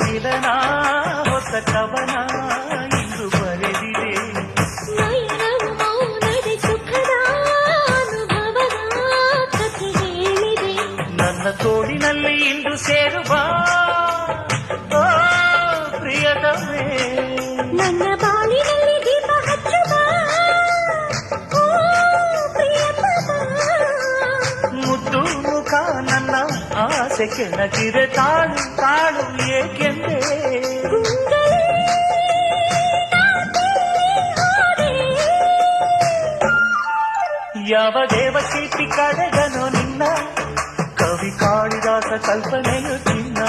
ಮಿಲನ ಹೊಸ ಕವನ ಇಂದು ಬರೆದಿದೆ ನಯನವು ಮೌನದಿ ಸುಖದ ಅನುಭವದ ಕಥೆ ಹೇಳಿದೆ ನನ್ನ ತೋಳಿನಲ್ಲಿ ಇಂದು ಸೇರುವ ಪ್ರಿಯತಮೇ ನನ್ನ ಬಾಳಿನಲ್ಲಿ ದೀಪ ಹಚ್ಚುವ ಮುದ್ದು ಮುಖ ನನ್ನ ಆಸೆ ಕೆಣಕಿರೆ ತಾಳು ತಾಳು ಏಕೆಂದೇ ಯಾವ ದೇವಶಿಲ್ಪಿ ಕಡೆಗನು ನಿನ್ನ ಕವಿ ಕಾಳಿದಾಸ ಕಲ್ಪನೆಯು ಚಿನ್ನ